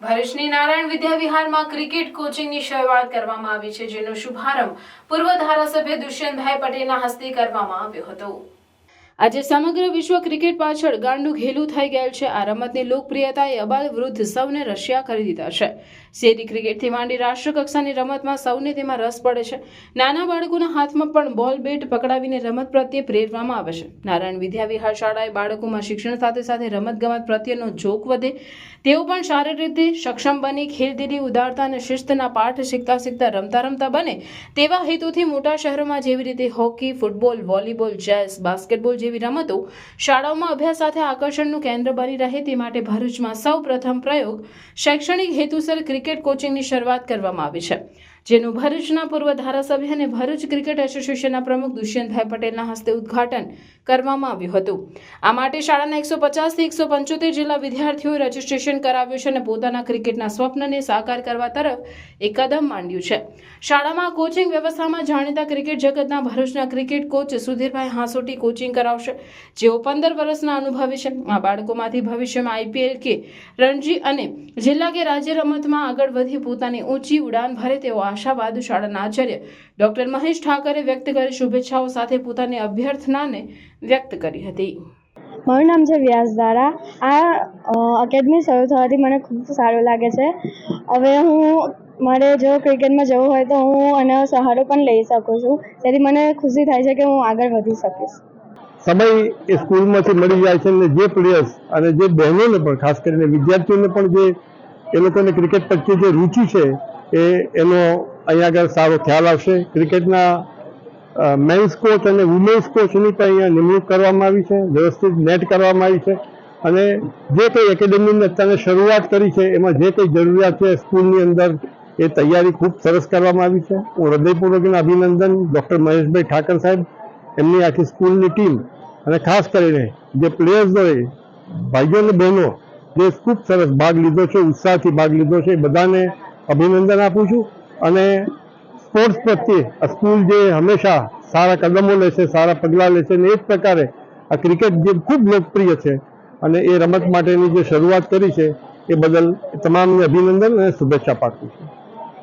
ભરૂચની નારાયણ વિદ્યા વિહારમાં ક્રિકેટ કોચિંગની શરૂઆત કરવામાં આવી છે, જેનો શુભારંભ પૂર્વ ધારાસભ્ય દુષ્યંતભાઈ પટેલના હસ્તે કરવામાં આવ્યો હતો। આજે સમગ્ર વિશ્વ ક્રિકેટ પાછળ ગાંડું ઘેલું થઈ ગયેલ છે। આ રમતની લોકપ્રિયતાએ અબાલ વૃદ્ધ સૌને રશિયા કરી દીધા છે। શેરી ક્રિકેટથી માંડી રાષ્ટ્ર કક્ષાની રમતમાં સૌને તેમાં રસ પડે છે। નાના બાળકોના હાથમાં પણ બોલ બેટ પકડાવીને રમત પ્રત્યે પ્રેરવામાં આવે છે। નારાયણ વિદ્યા વિહાર શાળાએ બાળકોમાં શિક્ષણ સાથે સાથે રમતગમત પ્રત્યેનો ઝોક વધે, તેઓ પણ શારીરિક રીતે સક્ષમ બની ખેલદિલી, ઉદારતા અને શિસ્તના પાઠ શીખતા શીખતા રમતા રમતા બને, તેવા હેતુથી મોટા શહેરોમાં જેવી રીતે hockey, football, volleyball, chess, basketball જેવી રમતો શાળાઓમાં અભ્યાસ સાથે આકર્ષણનું કેન્દ્ર બની રહે તે માટે ભરૂચમાં સૌ પ્રથમ પ્રયોગ શૈક્ષણિક હેતુસર ક્રિકેટ કોચિંગની શરૂઆત કરવામાં આવી છે, જેનું ભરૂચના પૂર્વ ધારાસભ્ય અને ભરૂચ ક્રિકેટ એસોસિએશનના પ્રમુખ દુષ્યંતભાઈ પટેલના હસ્તે ઉદ્ઘાટન કરવામાં આવ્યું હતું। આ માટે શાળાના 150 થી 175 જેટલા વિદ્યાર્થીઓએ રજીસ્ટ્રેશન કરાવ્યું છે અને પોતાના ક્રિકેટના સ્વપ્નને સાકાર કરવા તરફ એક કદમ માંડ્યું છે। શાળામાં કોચિંગ વ્યવસ્થામાં જાણીતા ક્રિકેટ જગતના ભરૂચના ક્રિકેટ કોચ સુધીરભાઈ હાંસોટી કોચિંગ કરાવશે, જેઓ 15 વર્ષના અનુભવી છે। આ બાળકોમાંથી ભવિષ્યમાં આઈપીએલ કે રણજી અને જિલ્લા કે રાજ્ય રમતમાં આગળ વધી પોતાની ઊંચી ઉડાન ભરે તેવો આશાવાદ શાળાના આચાર્ય ડોક્ટર મહેશ ઠાકરે વ્યક્ત કરી શુભેચ્છાઓ સાથે પોતાની અભ્યર્થનાને વ્યક્ત કરી હતી। મારું નામ છે વ્યાસ દારા। આ એકેડમી શરૂ થવાથી મને ખૂબ સારું લાગે છે। હવે મારે જો ક્રિકેટમાં જવું હોય તો હું આનો સહારો પણ લઈ શકું છું, તેથી મને ખુશી થાય છે કે હું આગળ વધી શકીશ। સમય એ સ્કૂલમાંથી મળી જાય છે અને જે પ્લેયર્સ અને જે બહેનોને પણ, ખાસ કરીને વિદ્યાર્થીઓને પણ જે એ લોકોને ક્રિકેટ પ્રત્યે જે રુચિ છે એનો અહીંયા આગળ સારો ખ્યાલ આવશે। ક્રિકેટના મેન્સ કોચ અને વુમેન્સ કોચની પણ અહીંયા નિમણૂક કરવામાં આવી છે, વ્યવસ્થિત નેટ કરવામાં આવી છે અને જે કંઈ એકેડેમીની અત્યારે શરૂઆત કરી છે એમાં જે કંઈ જરૂરિયાત છે સ્કૂલની અંદર એ તૈયારી ખૂબ સરસ કરવામાં આવી છે। હું હૃદયપૂર્વકના અભિનંદન ડૉક્ટર મહેશભાઈ ઠાકર સાહેબ, એમની આખી સ્કૂલની ટીમ અને ખાસ કરીને જે પ્લેયર્સોએ, ભાઈઓ અને બહેનો જે ખૂબ સરસ ભાગ લીધો છે, ઉત્સાહથી ભાગ લીધો છે, એ બધાને અભિનંદન આપું છું। અને સ્પોર્ટ્સ પ્રત્યે આ સ્કૂલ જે હંમેશા સારા કદમો લે છે, સારા પગલાં લે છે અને એ જ પ્રકારે આ ક્રિકેટ જે ખૂબ લોકપ્રિય છે અને એ રમત માટેની જે શરૂઆત કરી છે એ બદલ તમામને અભિનંદન અને શુભેચ્છા પાઠવું છું।